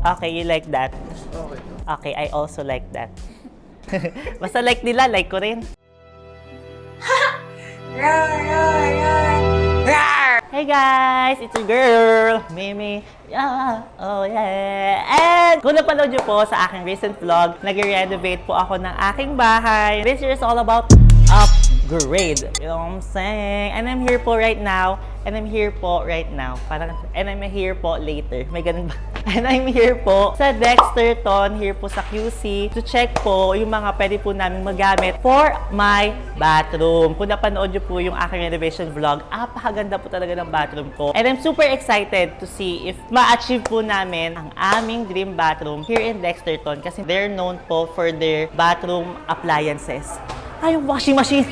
Okay, you like that? Okay. Okay, I also like that. Basta like nila, like ko rin. Hey guys, it's your girl, Mimi. Yeah, oh yeah. And kung napanood nyo po sa aking recent vlog, nag-renovate po ako ng aking bahay. This year is all about upgrade. You know what I'm saying? And I'm here po right now. And I'm here po right now. Parang, and I'm here po later. May ganun ba? And I'm here po sa Dexterton, here po sa QC, to check po yung mga pwede po namin magamit for my bathroom. Kung napanood nyo po yung aking renovation vlog, apakaganda po talaga ng bathroom ko. And I'm super excited to see if ma-achieve po namin ang aming dream bathroom here in Dexterton kasi they're known po for their bathroom appliances. Ay, yung washing machine!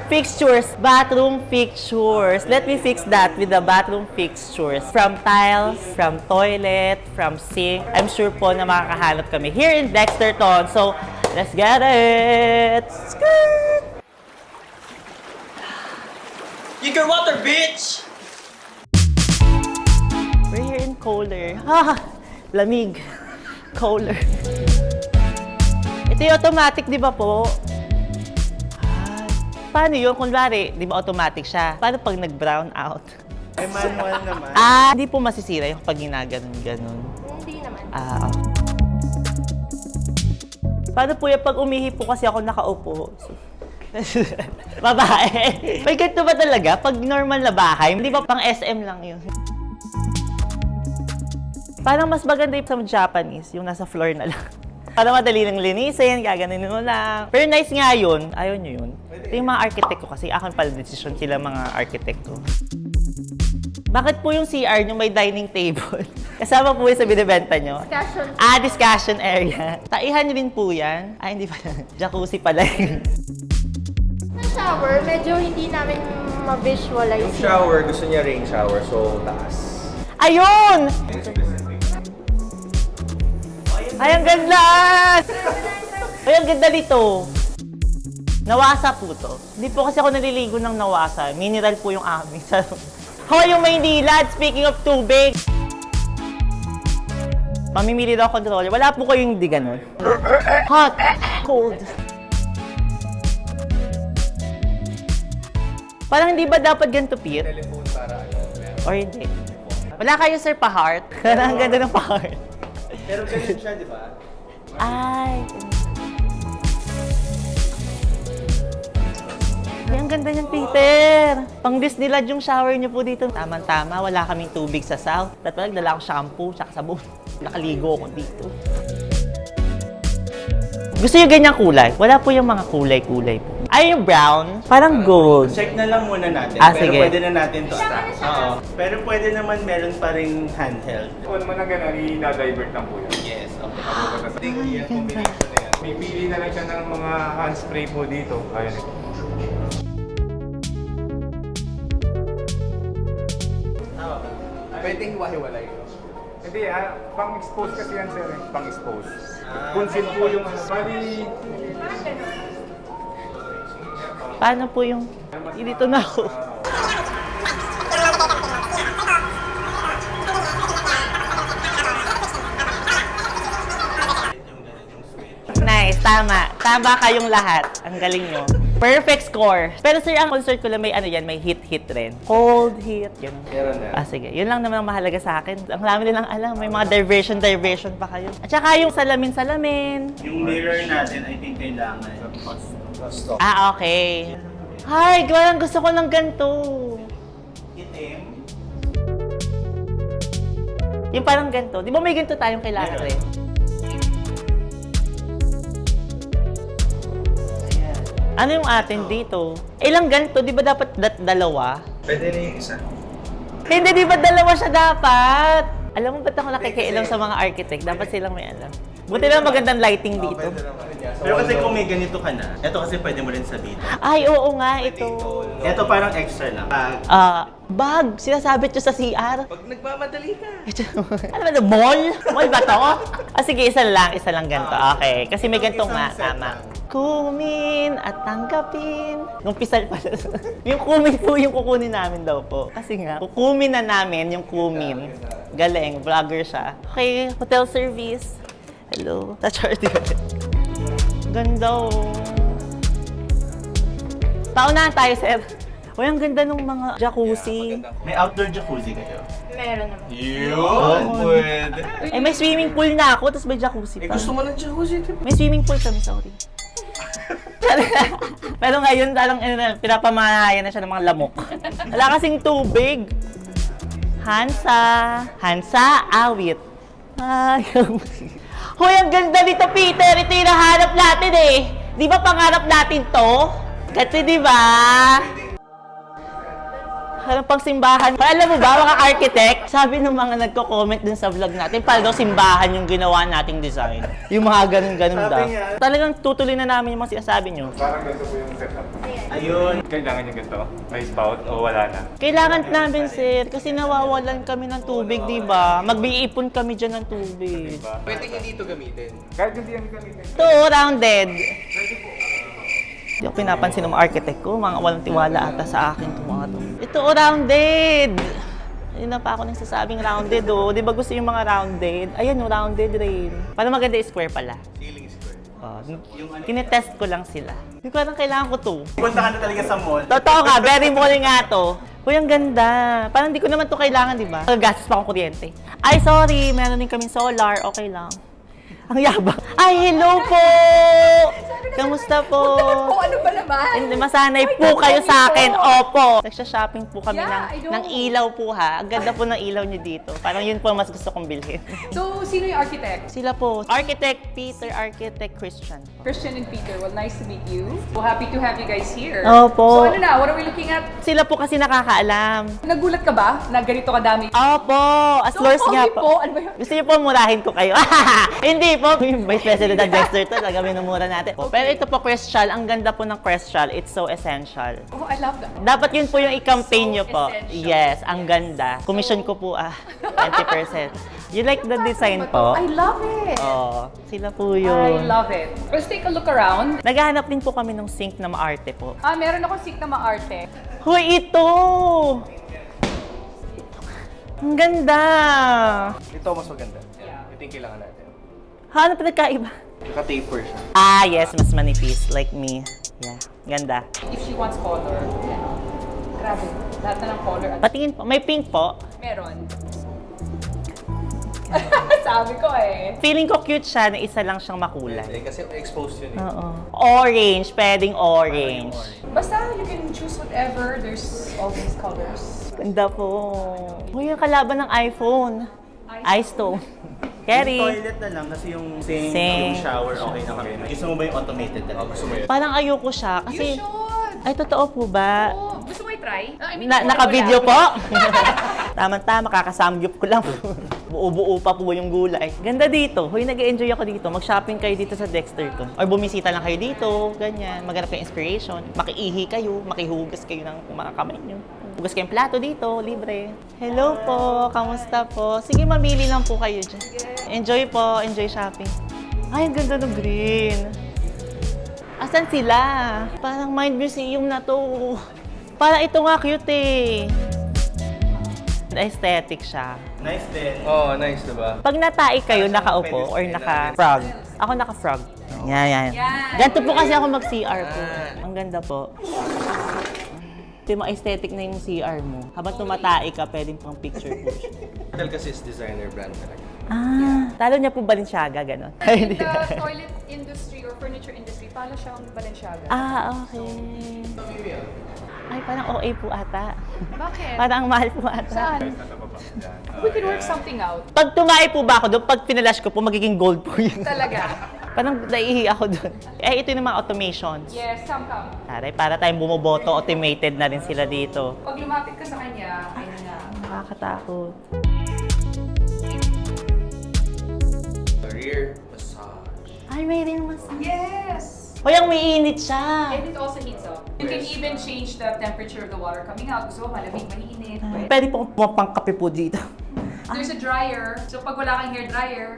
Fixtures, bathroom fixtures. Let me fix that with the bathroom fixtures. From tiles, from toilet, from sink. I'm sure po na makakahanap kami here in Dexterton. So, let's get it! Skirt! You can water, bitch! We're here in Kohler. Ah, lamig. Kohler. Ito yung automatic, di ba po? Paano yun? Kunwari, di ba automatic siya? Paano pag nag-brown out? Ay, manual naman. Hindi po masisira yung pag ginaganon-ganon. Hindi naman. Paano po yung pag umihi po kasi ako nakaupo? Babae. May ganito ba talaga? Pag normal na bahay, hindi ba pang SM lang yun? Parang mas maganda yung sa Japanese, yung nasa floor na lang. Para madali lang linisin, gaganin mo lang. Pero nice nga yun. Ayaw nyo yun. Ito yung mga architect ko kasi akin pala decision sila mga architect ko. Bakit po yung CR nyo may dining table? Kasama po yung sa binibenta nyo? Discussion. Discussion area. Taihan nyo rin po yan? Hindi pala. Jacuzzi pala yun. Sa shower, medyo hindi namin ma-visualize. Yung shower, gusto niya rain shower, so taas. Ayun! Ay, ang ganda! Ay, ang ganda dito. Nawasa po to. Hindi po kasi ako naliligo ng nawasa. Mineral po yung amin. Hoy, yung Maynila! Speaking of tubig! Mamimili daw ako controller. Wala po kayong hindi ganun. Hot! Cold! Parang hindi ba dapat ganito, Pete? Telephone para ano. Or hindi? Wala kayo, sir, pa-heart? Ang ganda ng pa-heart. Pero ganun siya, di ba? Ay. Ay, ang ganda niyan, Peter. Pang Disneyland yung shower niyo po dito. Tama-tama, wala kaming tubig sa south. Tapos nagdala ko shampoo, tsaka sabon. Nakaligo ako dito. Gusto niyo ganyang kulay? Wala po yung mga kulay-kulay po. Ay, yung brown, parang gold. Check na lang muna natin. Pero Sige. pwede na natin to stop. Oo. Pero pwede naman meron pa rin handheld. Kung naman na gano'n, i-divert lang po yun. Yes, okay. I think yung combination na yan. Pipili na lang siya ng mga hand spray po dito. Ayun. Pwedeng hiwa-hiwalay. Hindi, pang-expose kasi yan sir. Pang-expose. Conceal po yung ano. Bali, Paano po yung... Dito na ako. Nice, tama. Tama kayong lahat. Ang galing nyo. Perfect score. Pero sir, ang concert ko lang may ano yan, may hit rin. Cold, hit, yun. Meron na. Sige. Yun lang naman ang mahalaga sa akin. Ang dami nilang alam. May mga diversion pa kayo. At saka yung salamin. Yung mirror natin, I think kailangan. Stock. Okay. Hi, parang gusto ko ng ganito. Itim. Yung parang ganito. Di ba may ganito tayong kailangan rin? Ano yung atin dito? Ilang ganito? Di ba dapat dalawa? Pwede na yung isa. Hindi, di ba dalawa siya dapat? Alam mo ba't ako nakikialam sa mga architect? Dapat silang may alam. Buti lang magandang lighting dito. Pero kasi kung may ganito ka na, ito kasi pwede mo rin sabihin. Ay, oo nga, ito. Ito parang extra lang. Bag, sinasabit nyo sa CR. Pag nagmamadali ka. Ano ba ito? Mall? Mall ba to? Sige, isa lang ganito. Okay, kasi may ganito nga, tama. Kumin at tanggapin. Nung pisal pala. Yung kumin po yung kukunin namin daw po. Kasi nga, kukumin na namin yung kumin. Galing, vlogger siya. Okay, hotel service. Hello. Touch-hearty. Ganda oh. Paunahan tayo, sir. Uy, ang ganda ng mga jacuzzi. May outdoor jacuzzi kayo. Meron naman. Yun! Pwede. Eh, may swimming pool na ako, tapos may jacuzzi Eh, pa. gusto mo ng jacuzzi, diba? May swimming pool kami, sorry. Pero ngayon, parang pinapamanayan na siya ng mga lamok. Wala kasing tubig. Hansa, awit. Ay, Hoy, ang ganda dito, Peter. Ito yung nahanap natin eh. Di ba pangarap natin to? Kasi di ba? Parang pang simbahan. Alam mo ba, mga architect, sabi ng mga nagko-comment dun sa vlog natin, para daw simbahan yung ginawa nating design. Yung mga ganun-ganun Sabi daw. niya. Talagang tutuloy na namin yung mga sinasabi nyo. Parang ganito po yung setup. Ayun. Kailangan yung ganito? May spout o wala na? Kailangan namin, sir, kasi nawawalan kami ng tubig, di ba? Magbiipon kami dyan ng tubig. Pwede hindi ito gamitin. Kahit hindi yan gamitin. Ito, rounded. Hindi ako pinapansin ng mga architect ko, mga walang tiwala ata sa akin itong mga to. Ito, rounded! Ayun na pa ako nagsasabing rounded, oh. Di ba gusto yung mga rounded? Ayan, rounded rin. Para maganda square pala. Ceiling square. Oh, tinetest ko lang sila. Hindi ko alam kailangan ko to. Punta ka na talaga sa mall. Totoo nga, very morning nga to. Uy, ang ganda. Parang hindi ko naman to kailangan, di ba? Gagastos pa akong kuryente. Ay, sorry, meron din kaming solar. Okay lang. Ang yabang. Ay, hello po! Kamusta po? Oh, ano ba naman? Hindi, masanay po kayo sa akin. Opo. Nagsha-shopping po kami Yeah, I know. ng ilaw po ha. Ang ganda po ng ilaw niyo dito. Parang yun po ang mas gusto kong bilhin. So, sino yung architect? Sila po. Architect Peter, Architect Christian. Christian and Peter. Well, nice to meet you. So, happy to have you guys here. Opo. So, ano na? What are we looking at? Sila po kasi nakakaalam. Nagulat ka ba na ganito kadami? Opo. As Lors nga okay po. po. Ano ba yun? Gusto niyo po murahin ko kayo? Hindi po. Yung Vice President ng Dexter to, talaga minumura natin. Pero ito po, Crestral. Ang ganda po ng Crestral. It's so essential. Oh, I love that. Dapat yun po yung i-campaign nyo po. essential. Yes, ang ganda. Commission ko po 20%. You like the design po? I love it. Oo, sila po I yun. love it. Let's take a look around. Naghahanap din po kami ng sink na maarte po. Meron akong sink na maarte. Hoy, ito! Ang ganda! Ito mas maganda. Ito yung kailangan natin. Ano pa nagkaiba? Naka-taper siya. Ah, yes, mas manipis. Like me. Yeah, ganda. If she wants color. Yan. Grabe. Lahat na ng color. Patingin po. May pink po. Meron. Sabi ko eh. Feeling ko cute siya na isa lang siyang makulay. Kasi exposed yun eh. Oo. Orange. Pwedeng orange. Basta you can choose whatever. There's all these colors. Ganda po. Uy, yung kalaban ng iPhone. iStone. Yung Kerry. toilet na lang kasi yung sink, Sink. yung shower, okay na kami. Gusto mo ba yung automated talaga? Gusto mo yun? Parang ayoko siya You kasi... should! Ay, totoo po ba? Oh, gusto mo i-try? Naka-video po? Tama-tama, kakasamgyup ko lang. Buo-buo pa po yung gulay. Ganda dito. Hoy, nag-enjoy ako dito. Mag-shopping kayo dito sa Dexter ko. Or bumisita lang kayo dito, ganyan. Maghanap kayo inspiration. Makiihi kayo, makihugas kayo ng mga kamay nyo. Hugas kayong plato dito, libre. Hello po, kamusta po? Sige, mamili lang po kayo dyan. Enjoy po, enjoy shopping. Ay, ang ganda ng green. Asan sila? Parang Mind Museum na to. Parang ito nga cute eh. Aesthetic siya. Nice din. Oh, nice diba? Pag natai kayo, nakaupo or naka-frog. Ako naka-frog. Yan. Ganito po kasi ako mag-CR po. Ang ganda po. Ito yung mga aesthetic na yung CR mo. Habang tumatai ka, pwedeng pang picture po siya. Hotel kasi is designer brand talaga. Ah, talo niya po Balenciaga, gano'n. In the toilet industry or furniture industry, pala siyang Balenciaga. Okay. Ay, parang OA po ata. Bakit? Parang ang mahal po ata. Saan? We can work something out. Pag tumai po ba ako doon, pag pinalash ko po, magiging gold po yun. Talaga. Parang naiihi ako doon. Eh, ito yung mga automations. Yes, come. Aray, para tayong bumoboto, automated na rin sila dito. Pag lumapit ka sa kanya, ayun na. Nakakatakot. Career massage. Ay, may rin mas... Yes! Hoy, ang may init siya. And it also heats up. You can even change the temperature of the water coming out. Gusto mo malamig, mainit. Pwede po akong pumapangkape po dito. There's a dryer. So pag wala kang hair dryer,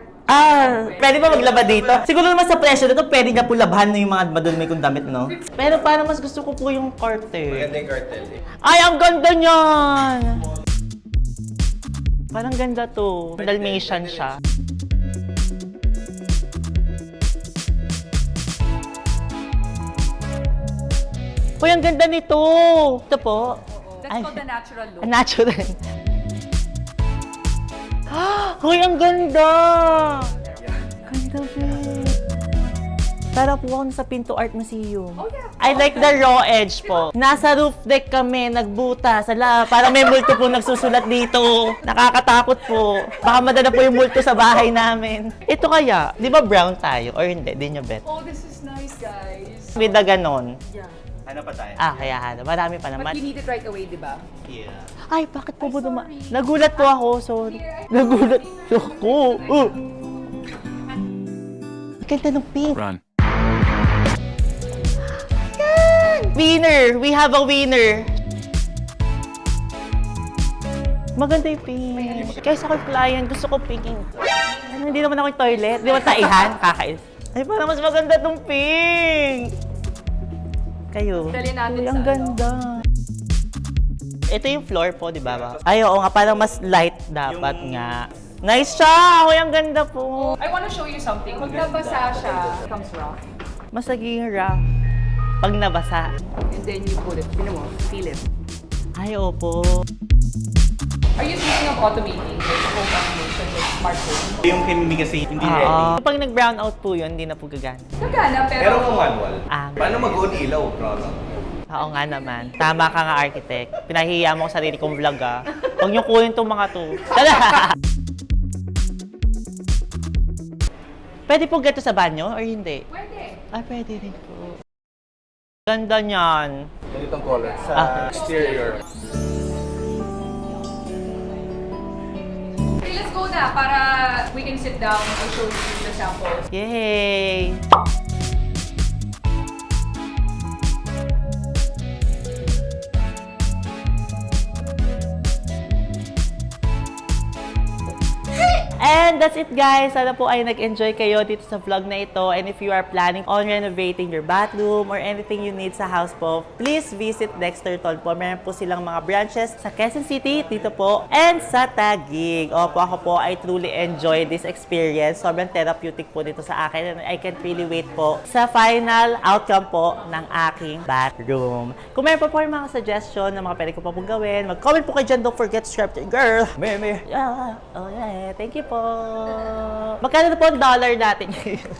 Pwede ba maglaba dito? Siguro naman sa presyo nito, pwede na po labhan yung mga madumi kong damit, no? Pero parang mas gusto ko po yung curtain. Maganda yung cartel eh. Ay, ang ganda niyan! Parang ganda to. Dalmatian siya. Uy, ang ganda nito! Ito po. That's Ay. called the natural look. Natural. Uy, ang ganda! Ganda, babe. Tara po ako sa Pinto Art Museum. Oh, yeah. I like the raw edge po. Nasa roof deck kami, nagbuta. Parang may multo po nagsusulat dito. Nakakatakot po. Baka madala po yung multo sa bahay namin. Ito kaya, di ba brown tayo? Or hindi? Di nyo bet? Oh, this is nice, guys. With the ganon. Yeah. Ano pa tayo? Kaya hanap. Marami pa But naman. you need it right away, di ba? Yeah. Ay, bakit po ba Nagulat po ako, sorry. Nagulat ako. Ganda ng pink. Run. Winner! We have a winner! Maganda yung pink. Kaysa ako client, gusto ko pink. Ano, hindi naman ako yung toilet. Di ba taihan? Kakais. Ay, parang mas maganda tong pink! Kayo. Dali natin Uy, ang sa ganda. Ito yung floor po, di ba? Ay, oo nga, parang mas light dapat nga. Nice siya! Uy, ang ganda po. I wanna show you something. Pag nabasa siya, it becomes rough. Mas naging rough. Pag nabasa. And then you put it. Tignan mo, feel it. Ay, opo. Are you thinking of automating like home automation with smartphone? Yung kimi kasi hindi ready. Pag nag-brown out po yun, hindi na po gagana. Nagana, pero... Pero kung manual, Ah. paano mag-on ilaw, Chrono? Oo nga naman. Tama ka nga, architect. Pinahihiya mo ko sarili kong vlog, ah. Huwag niyo kunin itong mga to. Pwede po gato sa banyo or hindi? Pwede. Pwede rin po. Ganda niyan. Ganitong color sa exterior. Okay, let's go na para we can sit down and show you the samples. Yay! And that's it, guys. Sana po ay nag-enjoy kayo dito sa vlog na ito. And if you are planning on renovating your bathroom or anything you need sa house po, please visit Dexter Toll po. Meron po silang mga branches sa Quezon City, dito po, and sa Taguig. Opo, ako po I truly enjoy this experience. Sobrang therapeutic po dito sa akin and I can't really wait po sa final outcome po ng aking bathroom. Kung meron po yung mga suggestion na mga pwede ko pa pong gawin, mag-comment po kayo dyan. Don't forget to subscribe to your girl. Yeah. Oh yeah. Thank you po. Magkano na po ang dollar natin ngayon?